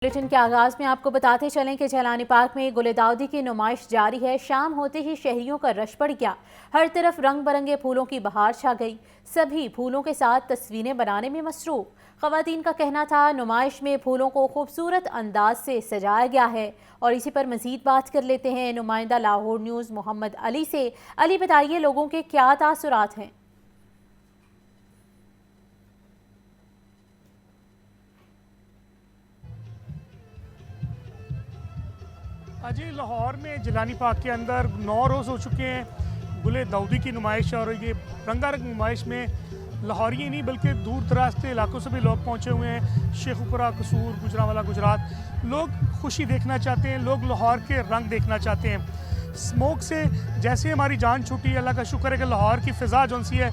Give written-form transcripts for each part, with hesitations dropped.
Bulletin کے آغاز میں آپ کو بتاتے چلیں کہ جیلانی پارک میں گل داؤدی کی نمائش جاری ہے۔ شام ہوتے ہی شہریوں کا رش پڑ گیا، ہر طرف رنگ برنگے پھولوں کی بہار چھا گئی، سبھی پھولوں کے ساتھ تصویریں بنانے میں مصروف۔ خواتین کا کہنا تھا نمائش میں پھولوں کو خوبصورت انداز سے سجایا گیا ہے، اور اسی پر مزید بات کر لیتے ہیں نمائندہ لاہور نیوز محمد علی سے۔ علی، بتائیے لوگوں کے کیا تاثرات ہیں؟ جی، لاہور میں جیلانی پارک کے اندر 9 روز ہو چکے ہیں گل داؤدی کی نمائش، اور یہ رنگا رنگ نمائش میں لاہوری نہیں بلکہ دور دراز کے علاقوں سے بھی لوگ پہنچے ہوئے ہیں۔ شیخوپورہ، قصور، گجرانوالہ، گجرات، لوگ خوشی دیکھنا چاہتے ہیں، لوگ لاہور کے رنگ دیکھنا چاہتے ہیں۔ اسموک سے جیسے ہماری جان چھوٹی ہے، اللہ کا شکر ہے کہ لاہور کی فضا جو سی ہے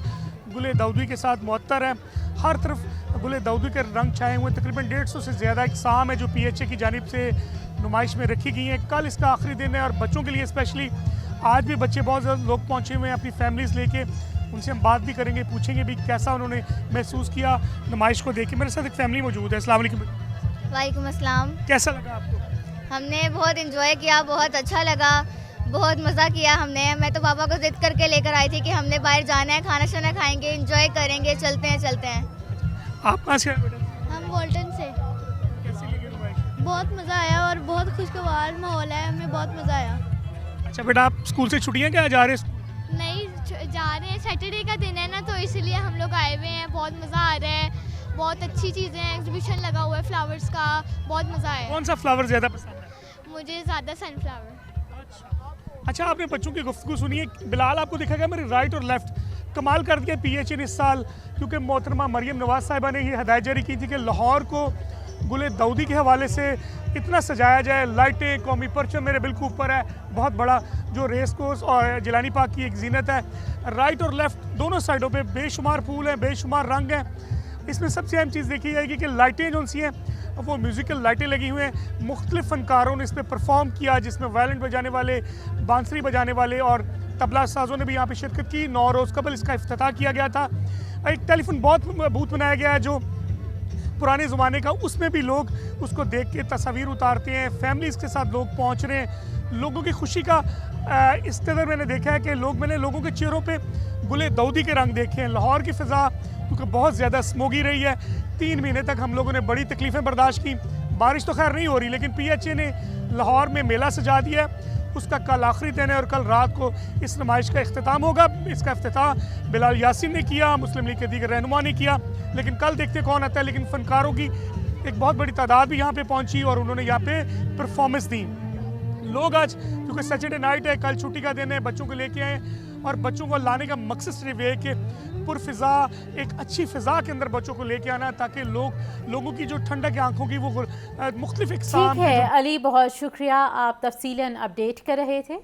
گل داؤدی کے ساتھ معطر ہے۔ ہر طرف گل داؤدی کے رنگ چھائے ہوئے، تقریباً 150 سے زیادہ اقسام ہے جو پی ایچ اے کی جانب سے نمائش میں رکھی گئی ہیں۔ کل اس کا آخری دن ہے، اور بچوں کے لیے اسپیشلی آج بھی بچے بہت زیادہ لوگ پہنچے ہوئے ہیں اپنی فیملیز لے کے۔ ان سے ہم بات بھی کریں گے، پوچھیں گے بھی کیسا انہوں نے محسوس کیا نمائش کو دیکھ کے۔ میرے ساتھ ایک فیملی موجود ہے۔ السلام علیکم۔ وعلیکم السلام۔ کیسا لگا آپ کو؟ ہم نے بہت انجوائے کیا، بہت اچھا لگا، بہت مزہ کیا ہم نے۔ میں تو پاپا کو ضد کر کے لے کر آئی تھی کہ ہم نے باہر جانا ہے، کھانا شانا کھائیں گے، انجوائے کریں گے، چلتے ہیں۔ آپ کہاں سے آئے بیٹا؟ ہم والٹن سے۔ کیسی لگی نمائش؟ بہت مزہ آیا اور بہت خوشگوار ماحول ہے، ہمیں بہت مزہ آیا۔ اچھا بیٹا، آپ اسکول سے چھٹیاں کیا جا رہے ہیں؟ نہیں جا رہے ہیں، سیٹرڈے کا دن ہے نا، تو اس لیے ہم لوگ آئے ہوئے ہیں۔ بہت مزہ آ رہا ہے، بہت اچھی چیزیں ہیں، ایگزیبیشن لگا ہوا ہے فلاورز کا، بہت مزہ آیا۔ کون سا فلاور زیادہ پسند ہے؟ مجھے زیادہ سن فلاور۔ اچھا، آپ نے بچوں کی گفتگو سنی ہے۔ بلال، آپ کو دیکھا گیا میرے رائٹ اور لیفٹ کمال کر دیا پی ایچ اے نے اس سال، کیونکہ محترمہ مریم نواز صاحبہ نے یہ ہدایت جاری کی تھی کہ لاہور کو گل داؤدی کے حوالے سے اتنا سجایا جائے۔ لائٹیں، قومی پرچم میرے بالکل اوپر ہے، بہت بڑا جو ریس کورس اور جیلانی پارک کی ایک زینت ہے۔ رائٹ اور لیفٹ دونوں سائڈوں پہ بے شمار پھول ہیں، بے شمار رنگ ہیں۔ اس میں سب سے اہم چیز دیکھی جائے گی کہ لائٹیں جو سی ہیں وہ میوزیکل لائٹیں لگی ہوئے ہیں۔ مختلف فنکاروں نے اس پہ پرفارم کیا، جس میں وائلن بجانے والے، بانسری بجانے والے اور طبلہ سازوں نے بھی یہاں پہ شرکت کی۔ 9 روز قبل اس کا افتتاح کیا گیا تھا۔ ایک ٹیلی فون بوتھ بنایا گیا ہے جو پرانے زمانے کا، اس میں بھی لوگ اس کو دیکھ کے تصاویر اتارتے ہیں، فیملیز کے ساتھ لوگ پہنچ رہے ہیں۔ لوگوں کی خوشی کا اس قدر میں نے دیکھا ہے کہ میں نے لوگوں کے چہروں پہ گل داؤدی کے رنگ دیکھے ہیں۔ لاہور کی فضا کیونکہ بہت زیادہ سموگی رہی ہے، 3 مہینے تک ہم لوگوں نے بڑی تکلیفیں برداشت کی۔ بارش تو خیر نہیں ہو رہی، لیکن پی ایچ اے نے لاہور میں میلہ سجا دیا ہے۔ اس کا کل آخری دن ہے، اور کل رات کو اس نمائش کا اختتام ہوگا۔ اس کا افتتاح بلال یاسین نے کیا، مسلم لیگ کے دیگر رہنما نے کیا، لیکن کل دیکھتے کون آتا ہے۔ لیکن فنکاروں کی ایک بہت بڑی تعداد بھی یہاں پہ پہنچی، اور انہوں نے یہاں پہ پرفارمنس دی۔ لوگ آج کیونکہ سیٹرڈے نائٹ ہے، کل چھٹی کا دن ہے، بچوں کو لے کے آئے، اور بچوں کو لانے کا مقصد صرف یہ ہے کہ پرفضا ایک اچھی فضا کے اندر بچوں کو لے کے آنا، تاکہ لوگوں کی جو ٹھنڈک آنکھوں کی وہ مختلف اقسام۔ ٹھیک ہے علی، بہت شکریہ، آپ تفصیلاً اپڈیٹ کر رہے تھے۔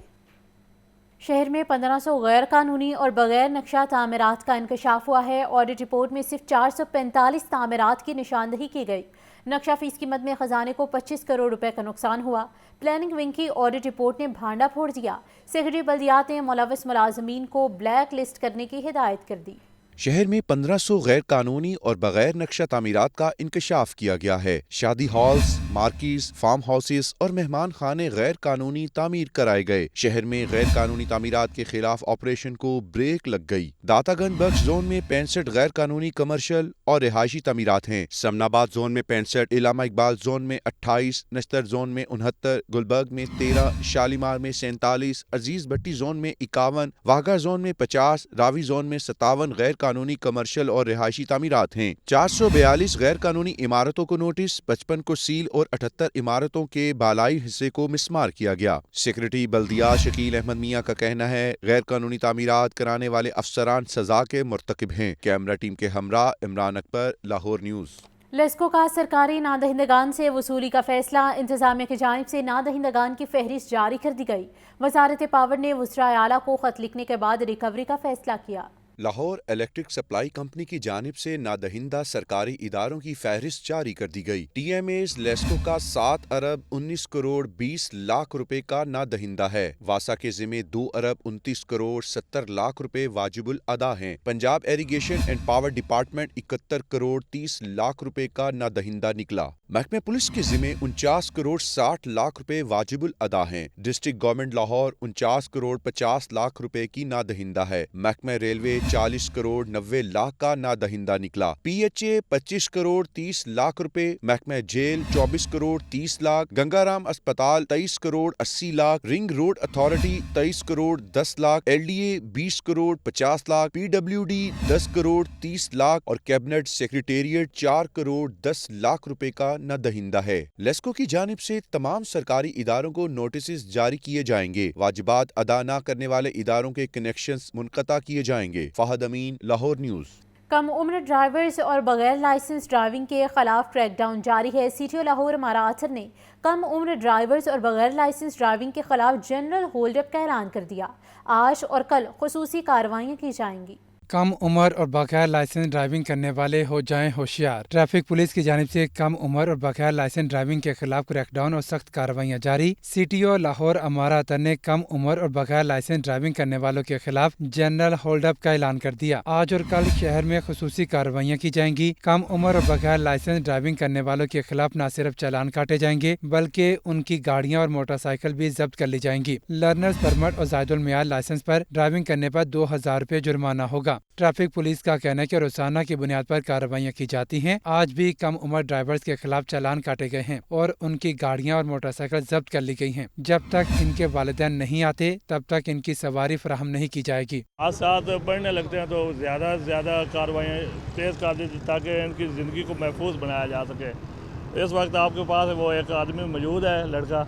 شہر میں 1500 غیر قانونی اور بغیر نقشہ تعمیرات کا انکشاف ہوا ہے۔ آڈٹ رپورٹ میں صرف 445 تعمیرات کی نشاندہی کی گئی۔ نقشہ فیس قیمت میں خزانے کو 25 کروڑ روپے کا نقصان ہوا۔ پلاننگ ونگ کی آڈٹ رپورٹ نے بھانڈا پھوڑ دیا۔ سیکرٹری بلدیات نے ملوث ملازمین کو بلیک لسٹ کرنے کی ہدایت کر دی۔ شہر میں 1500 غیر قانونی اور بغیر نقشہ تعمیرات کا انکشاف کیا گیا ہے۔ شادی ہالز، مارکیز، فارم ہاؤسز اور مہمان خانے غیر قانونی تعمیر کرائے گئے۔ شہر میں غیر قانونی تعمیرات کے خلاف آپریشن کو بریک لگ گئی۔ داتا گنج بخش زون میں 65 غیر قانونی کمرشل اور رہائشی تعمیرات ہیں۔ سمن آباد زون میں 65، علامہ اقبال زون میں 28، نشتر زون میں 69، گلبرگ میں 13، شالیمار میں 47، عزیز بھٹی زون میں 51، واہگہ زون میں 50، راوی زون میں 57 غیر قانونی کمرشل اور رہائشی تعمیرات ہیں۔ 442 غیر قانونی عمارتوں کو نوٹس، 55 کو سیل اور 78 عمارتوں کے بالائی حصے کو مسمار کیا گیا۔ سیکرٹری بلدیات شکیل احمد میاں کا کہنا ہے غیر قانونی تعمیرات کرانے والے افسران سزا کے مرتکب ہیں۔ کیمرہ ٹیم کے ہمراہ عمران اکبر، لاہور نیوز۔ لیسکو کا سرکاری نادہندگان سے وصولی کا فیصلہ، انتظامیہ کی جانب سے نادہندگان کی فہرست جاری کر دی گئی۔ وزارت پاور نے وزراء اعلیٰ کو خط لکھنے کے بعد ریکوری کا فیصلہ کیا۔ लाहौर इलेक्ट्रिक सप्लाई कंपनी की जानिब से नादहिंदा सरकारी इदारों की फहरिस्त जारी कर दी गई। TMAs लेस्को का 7 अरब 19 करोड़ 20 लाख रुपए का नादहिंदा है। वासा के जिम्मे 2 अरब 29 करोड़ 70 लाख रुपए वाजिबुल अदा हैं। Punjab irrigation and power department 71 crore 30 lakh रुपए का नादहिंदा निकला। महकमे पुलिस के जिम्मे 49 करोड़ 60 लाख रुपए वाजिबुल अदा हैं। डिस्ट्रिक्ट गवर्नमेंट लाहौर 49 करोड़ 50 लाख रुपए की नादहिंदा है। महकमे रेलवे 40 करोड़ 90 लाख का नादहिंदा निकला। PHA 25 करोड़ 30 लाख रुपए, महकमे जेल 24 करोड़ 30 लाख, गंगाराम अस्पताल 23 crore 80 lakh, ring road authority 23 crore 10 lakh, LDA 20 crore 50 lakh, PWD 10 crore 30 lakh और कैबिनेट सेक्रेटेरिएट 4 करोड़ 10 लाख रुपए का नादहिंदा है। लेस्को की जानिब से तमाम सरकारी इदारों को नोटिस जारी किए जाएंगे। वाजिबात अदा न करने वाले इदारों के कनेक्शंस मुनक़ता किए जाएंगे। फहद अमीन, लाहौर न्यूज़। कम उम्र ड्राइवर्स और बगैर लाइसेंस ड्राइविंग के खिलाफ क्रैकडाउन जारी है। CTO लाहौर माराथर ने कम उम्र ड्राइवर्स और बगैर लाइसेंस ड्राइविंग के खिलाफ जनरल होल्ड अप का ऐलान कर दिया। आज और कल खुसूसी कार्रवाइयाँ की जाएंगी। कम उम्र और बगैर लाइसेंस ड्राइविंग करने वाले हो जाएं होशियार। ट्रैफिक पुलिस की जानिब से कम उम्र और बगैर लाइसेंस ड्राइविंग के खिलाफ क्रैकडाउन और सख्त कार्रवाइयाँ जारी। CTO लाहौर अमारा अतर ने कम उम्र और बगैर लाइसेंस ड्राइविंग करने वालों के खिलाफ जनरल होल्ड अप का ऐलान कर दिया। आज और कल शहर में खुसूसी कार्रवाइयाँ की जाएंगी। कम उम्र और बगैर लाइसेंस ड्राइविंग करने वालों के खिलाफ न सिर्फ चालान काटे जाएंगे बल्कि उनकी गाड़ियाँ और मोटरसाइकिल भी जब्त कर ली जाएंगी। लर्नर्स परमिट और जायदुल मियार लाइसेंस पर ड्राइविंग करने पर 2000 रुपये जुर्माना होगा। ट्रैफिक पुलिस का कहना है कि रोजाना की बुनियाद पर कार्रवाइयाँ की जाती हैं। आज भी कम उम्र ड्राइवर्स के खिलाफ चालान काटे गए हैं और उनकी गाड़ियाँ और मोटरसाइकिल जब्त कर ली गई हैं। जब तक इनके वालिदैन नहीं आते तब तक इनकी सवारी फराहम नहीं की जाएगी। आज साथ बढ़ने लगते हैं तो ज़्यादा से ज़्यादा कार्रवाइयाँ तेज़ कर दी ताकि इनकी ज़िंदगी को महफूज बनाया जा सके। इस वक्त आपके पास वो एक आदमी मौजूद है, लड़का,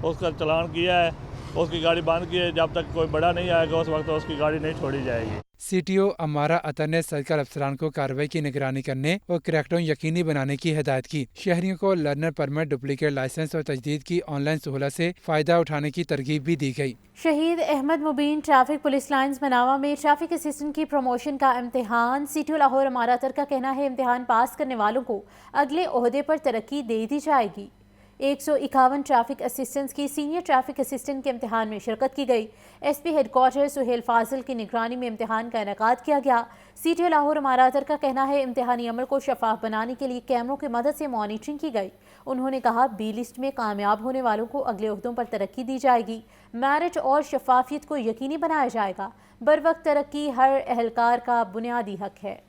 उसका चालान किया है, उसकी गाड़ी बंद की है। जब तक कोई बड़ा नहीं आएगा उस वक्त उसकी गाड़ी नहीं छोड़ी जाएगी। CTO अमारा अतर ने सरकार अफसरान को कार्रवाई की निगरानी करने और क्रैकडाउन यकीनी बनाने की हिदायत की। शहरियों को लर्नर परमिट, डुप्लीकेट लाइसेंस और तजदीद की ऑनलाइन सहूलत से फायदा उठाने की तरगीब भी दी गई। शहीद अहमद मुबीन ट्रैफिक पुलिस लाइन्स मनावा में ट्रैफिक असिस्टेंट की प्रमोशन का इम्तिहान। CTO लाहौर अमारा अतर का कहना है इम्तिहान पास करने वालों को अगले ओहदे पर तरक्की दे दी जाएगी। 151 ट्रैफिक असिस्टेंट्स की सीनियर ट्रैफिक असिस्टेंट के इम्तिहान में शिरकत की गई। SP हेडक्वार्टर सुहेल फाजिल की निगरानी में इम्तिहान का इनेकाद किया गया। CTO लाहौर अमारा अतर का कहना है इम्तिहानी अमल को शफाफ बनाने के लिए कैमरों की मदद से मॉनिटरिंग की गई। उन्होंने कहा B लिस्ट में कामयाब होने वालों को अगले ओहदों पर तरक्की दी जाएगी। मेरिट और शफाफियत को यकीनी बनाया जाएगा। बर वक्त तरक्की हर अहलकार का बुनियादी हक है।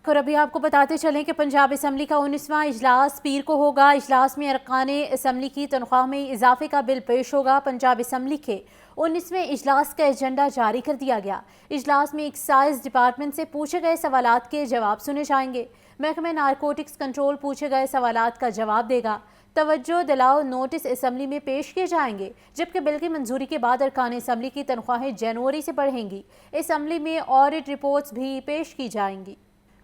और अभी आपको बताते चलें कि पंजाब असम्बली का 19वां इजलास पीर को होगा। इजलास में अरकाने असम्बली की तनख्वाह में इजाफे का बिल पेश होगा। पंजाब असम्बली के 19वें इजलास का एजेंडा जारी कर दिया गया। इजलास में एक्साइज डिपार्टमेंट से पूछे गए सवालात के जवाब सुने जाएंगे। महकमे नारकोटिक्स कंट्रोल पूछे गए सवालात का जवाब देगा। तवज्जो दिलाओ नोटिस असम्बली में पेश किए जाएंगे, जबकि बिल की मंजूरी के बाद अरकान असम्बली की तनख्वाहें जनवरी से बढ़ेंगी। असम्बली में ऑडिट रिपोर्ट्स भी पेश की जाएंगी।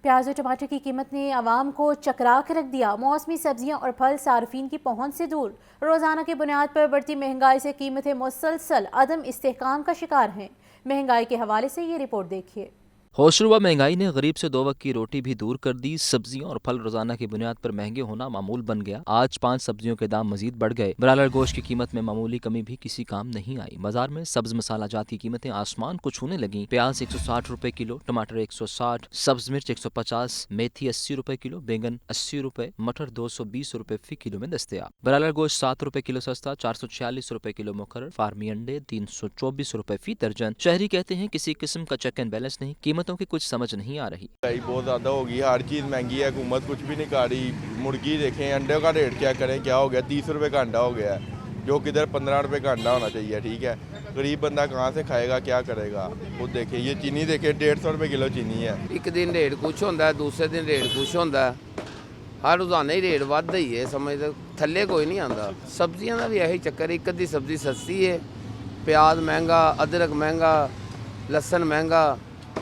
प्याज और टमाटर की कीमत ने आवाम को चकरा कर रख दिया। मौसमी सब्जियां और फल सार्फिन की पहुंच से दूर। रोजाना की बुनियाद पर बढ़ती महंगाई से कीमतें मुसलसल अदम इस्तेहकाम का शिकार हैं। महंगाई के हवाले से ये रिपोर्ट देखिए। होशरुबा महंगाई ने गरीब से 2 वक्त की रोटी भी दूर कर दी। सब्जियां और फल रोजाना की बुनियाद पर महंगे होना मामूल बन गया। आज 5 सब्जियों के दाम मजीद बढ़ गए। ब्रायलर गोश्त की कीमत में मामूली कमी भी किसी काम नहीं आई। बाजार में सब्ज मसाला जात की कीमतें आसमान को छूने लगी। प्याज 160 रुपए किलो, टमाटर 160, सब्ज मिर्च 150, मेथी 80 रुपए किलो, बैंगन 80 रुपए, मटर 220 रुपए फी किलो में दस्तयाब। ब्रायलर गोश्त 7 रुपए किलो सस्ता, 446 रुपए किलो मुकर्रर। फार्मी अंडे 324 रुपए फी दर्जन। शहरी कहते हैं किसी किस्म का चेक एंड बैलेंस नहीं, कीमतों की कुछ समझ नहीं आ रही। बहुत ज़्यादा होगी, हर चीज़ महंगी है, हुकूमत कुछ भी नहीं कर रही। मुर्गी देखें, अंडे का रेट क्या करें, क्या हो गया, 30 रुपए का अंडा हो गया है, जो किधर 15 रुपए का अंडा होना चाहिए। ठीक है, गरीब बंदा कहाँ से खाएगा, क्या करेगा। खुद देखिए, ये चीनी देखिए 150 रुपए किलो चीनी है। एक दिन रेट कुछ होता है, दूसरे दिन रेट कुछ होता है। हर रोजाना ही रेट बढ़ता ही है, समझ थले कोई नहीं आता। सब्जियों का भी यही चक्कर, एक अद्धी सब्जी सस्ती है, प्याज महंगा, अदरक महंगा, लसन महंगा,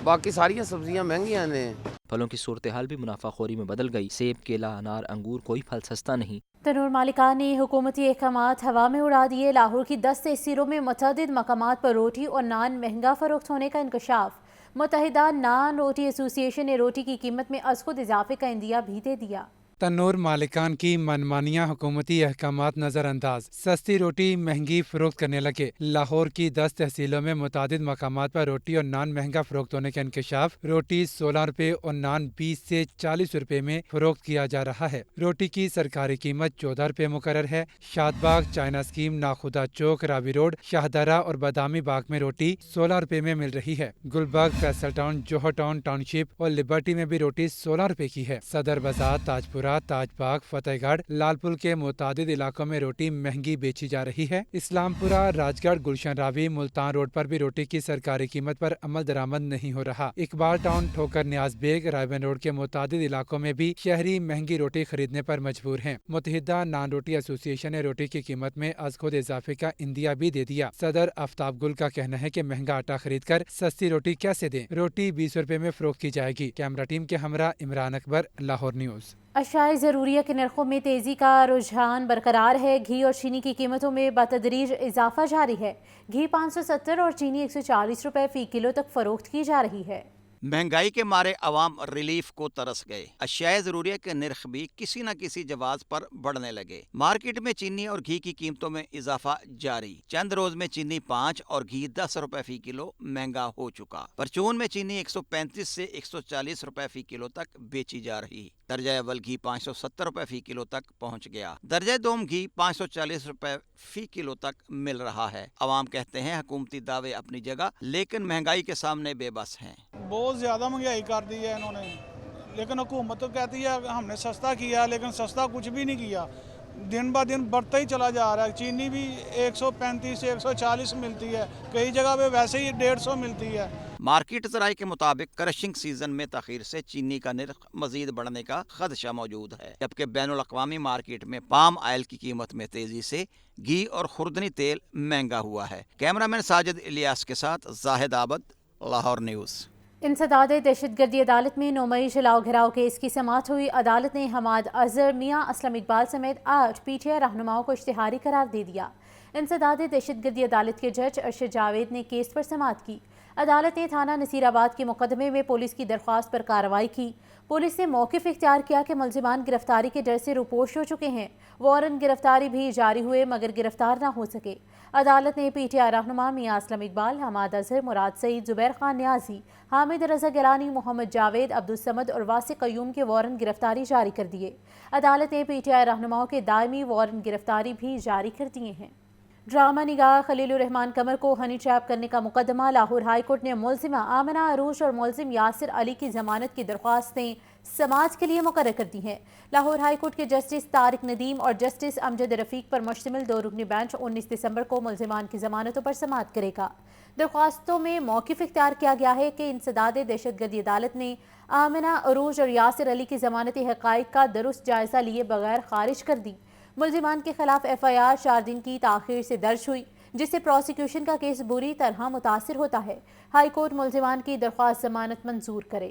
बाकी सारियाँ सब्जियाँ महंगियाँ ने। फलों की सूरत हाल भी मुनाफाखोरी में बदल गई। सेब, केला, अनार, अंगूर, कोई फल सस्ता नहीं। तनूर मालिकान ने हुकूमती अहकामात हवा में उड़ा दिए। लाहौर की 10 तहसीलों में मुतअद्दिद मकामात पर रोटी और नान महंगा फरोख्त होने का इंकशाफ। मुत्तहिदा नान रोटी एसोसिएशन ने रोटी की कीमत में अज़ खुद इजाफे का इंदिया भी दे दिया। तन्नूर मालिकान की मनमानियाँ हुकूमती अहकामात नज़रअंदाज, सस्ती रोटी महंगी फरोख्त करने लगे। लाहौर की 10 तहसीलों में मुतादिद मकामात पर रोटी और नान महंगा फरोख्त होने का इंकशाफ। रोटी 16 रुपये और नान 20 से 40 रुपये में फरोख्त किया जा रहा है। रोटी की सरकारी कीमत 14 रुपये मुकर्रर है। शादबाग, चाइना स्कीम, नाखुदा चौक, रावी रोड, शाहदरा और बादामी बाग में रोटी 16 रुपये में मिल रही है। गुलबर्ग, फैसल टाउन, जोहर टाउन टाउनशिप और लिबर्टी में भी रोटी 16 रुपये की है। सदर बाजार, ताजपुरा, ताजबाग, फतेहगढ़, लालपुर के मुतादिद इलाकों में रोटी महंगी बेची जा रही है। इस्लामपुरा, राजगढ़, गुलशन रावी, मुल्तान रोड पर भी रोटी की सरकारी कीमत पर अमल दरामद नहीं हो रहा। इकबाल टाउन, ठोकर न्याज बेग, रायबन रोड के मुतादिद इलाकों में भी शहरी महंगी रोटी खरीदने पर मजबूर हैं। मुत्तहिदा नान रोटी एसोसिएशन ने रोटी की कीमत में अज़ खुद इजाफे का इंदिया भी दे दिया। सदर आफ्ताब गुल का कहना है कि महंगा आटा खरीद कर सस्ती रोटी कैसे दें, रोटी 20 रुपए में फरोख्त की जाएगी। कैमरा टीम के हमरा इमरान अकबर, लाहौर न्यूज़। अशाए ज़रूरिया के नरखों में तेज़ी का रुझान बरकरार है। घी और चीनी की कीमतों में बतदरीज इजाफा जारी है। घी 570 और चीनी 140 रुपए फ़ी किलो तक फरोख्त की जा रही है। महंगाई के मारे अवाम रिलीफ को तरस गए। अशियाए ज़रूरिया के नर्ख भी किसी न किसी जवाज़ पर बढ़ने लगे। मार्केट में चीनी और घी की कीमतों में इजाफा जारी। चंद रोज में चीनी 5 और घी 10 रुपए फी किलो महंगा हो चुका। परचून में चीनी 135 से 140 रुपए फी किलो तक बेची जा रही। दर्जा अव्वल घी 570 रुपए फी किलो तक पहुंच गया। दर्जा दोम घी 540 रुपए फी किलो तक मिल रहा है। अवाम कहते हैं हुकूमती दावे अपनी जगह, लेकिन महंगाई के सामने बेबस हैं। बहुत ज़्यादा महंगाई कर दी है इन्होंने, लेकिन हुकूमत तो कहती है हमने सस्ता किया, लेकिन सस्ता कुछ भी नहीं किया। दिन ब दिन बढ़ता ही चला जा रहा है। चीनी भी 135 से 140 मिलती है, कई जगह पे वैसे ही 150 मिलती है। मार्केट ज़राए के मुताबिक क्रशिंग सीजन में तखीर से चीनी का निर्ख मजीद बढ़ने का खदशा मौजूद है, जबकि बैनुल अक़वामी मार्केट में पाम ऑयल की कीमत में तेजी से घी और खुर्दनी तेल महंगा हुआ है। कैमरामैन साजिद इलियास के साथ जाहिद आबद, लाहौर न्यूज़। इंसदाद दहशतगर्दी अदालत में 9 मई जलाओ घिराव केस की समाअत हुई। अदालत ने हमाद अजहर, मियाँ असलम इकबाल समेत 8 PTI रहनुमाओं को इश्तिहारी करार दे दिया। इंसदाद दहशतगर्दी अदालत के जज अरशद जावेद ने केस पर समाअत की। अदालत ने थाना नसीराबाद के मुकदमे में पुलिस की दरख्वास्त पर कार्रवाई की। पुलिस ने मौक़िफ़ इख्तियार किया कि मुलजिमान गिरफ्तारी के डर से रुपोश हो चुके हैं। वारंट गिरफ्तारी भी जारी हुए मगर गिरफ्तार न हो सके। अदालत ने PTI रहनुमा मियाँ असलम इकबाल, हमाद अजहर, मुराद सईद, जुबैर खान न्याजी, हामिद रज़ा गिलानी, मोहम्मद जावेद, अब्दुल समद और वासिक कयूम के वारंट गिरफ्तारी जारी कर दिए। अदालत ने PTI रहनुमाओं के दायमी वारंट गिरफ्तारी भी जारी कर दिए हैं। ड्रामा निगाह खलीलुर रहमान कमर को हनी ट्रैप करने का मुकदमा। लाहौर हाई कोर्ट ने मुलजिमा आमिना अरूज और मुलजिम यासिर अली की जमानत की दरख्वास्तें समाज के लिए मुकर्रर कर दी हैं। लाहौर हाई कोर्ट के जस्टिस तारिक नदीम और जस्टिस अमजद रफीक पर मुश्तमिल 2 रुकनी बेंच 19 दिसंबर को मुलजिमान की जमानतों पर समाअत करेगा। दरख्वास्तों में मौक़िफ़ इख्तियार किया गया है कि इंसदाद दहशतगर्दी अदालत ने आमिना अरूज और यासिर अली की जमानती हक़ाइक़ का दुरुस्त जायज़ा लिए बगैर खारिज कर दी। मुलजिमान के खिलाफ FIR 4 दिन की ताख़ीर से दर्ज हुई, जिससे प्रोसिक्यूशन का केस बुरी तरह मुतासिर होता है। हाई कोर्ट मुलजिमान की दरख्वास्त जमानत मंजूर करे।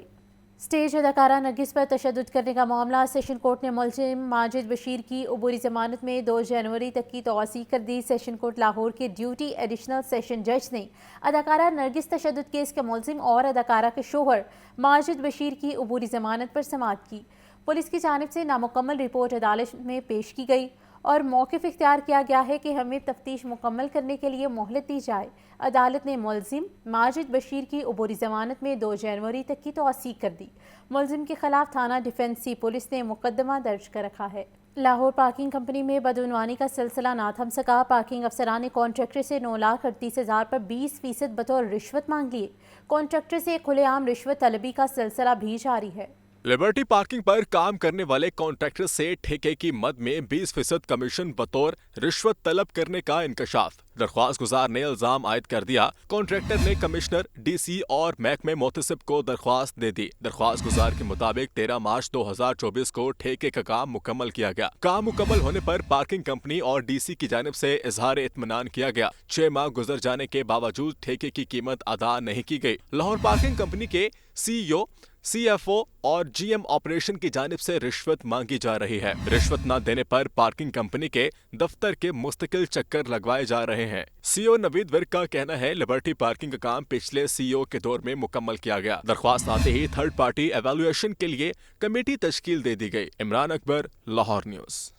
स्टेज अदाकारा नरगिस पर तशद्दुद करने का मामला। सेशन कोर्ट ने मुलजिम माजिद बशीर की अबूरी जमानत में 2 जनवरी तक की तौसीक़ कर दी। सेशन कोर्ट लाहौर के ड्यूटी एडिशनल सेशन जज ने अदाकारा नरगिस तशद्दुद केस के मुलजिम और अदाकारा के शोहर माजिद बशीर की अबूरी जमानत पर समाअत की। पुलिस की जानिब से नामुकम्मल रिपोर्ट अदालत में पेश की गई और मौक़िफ़ इख्तियार किया गया है कि हमें तफ्तीश मुकम्मल करने के लिए मोहलत दी जाए। अदालत ने मुलजिम माजिद बशीर की अबूरी जमानत में 2 जनवरी तक की तौसीक़ कर दी। मुलजिम के खिलाफ थाना डिफेंसी पुलिस ने मुकदमा दर्ज कर रखा है। लाहौर पार्किंग कंपनी में बदउनवानी का सिलसिला ना थम सका। पार्किंग अफसरान ने कॉन्ट्रैक्टर से 9,38,000 पर 20% बतौर रिश्वत मांग लिए। कॉन्ट्रैक्टर से खुलेआम रिश्वत तलबी का सिलसिला भी जारी है। लिबर्टी पार्किंग पर काम करने वाले कॉन्ट्रैक्टर से ठेके की मद में 20% कमीशन बतौर रिश्वत तलब करने का इंकशाफ। दरख्वास्त गुजार ने इल्जाम आयद कर दिया। कॉन्ट्रैक्टर ने कमिश्नर, DC और महकमे मोतसिब को दरख्वास्त दे दी। दरख्वास्त गुजार के मुताबिक 13 मार्च 2024 को ठेके का काम मुकम्मल किया गया। काम मुकम्मल होने पर पार्किंग कंपनी और DC की जानिब से इजहार इत्मीनान किया गया। 6 माह गुजर जाने के बावजूद ठेके की कीमत अदा नहीं की गई। लाहौर पार्किंग कंपनी के CEO CFO और GM ऑपरेशन की जानिब से रिश्वत मांगी जा रही है। रिश्वत न देने पर पार्किंग कंपनी के दफ्तर के मुस्तकिल चक्कर लगवाए जा रहे हैं। CEO नवीद विर्क का कहना है लिबर्टी पार्किंग का काम पिछले CEO के दौर में मुकम्मल किया गया। दरख्वास्त आते ही थर्ड पार्टी एवेल्युएशन के लिए कमेटी तश्कील दे दी गई। इमरान अकबर, लाहौर न्यूज़।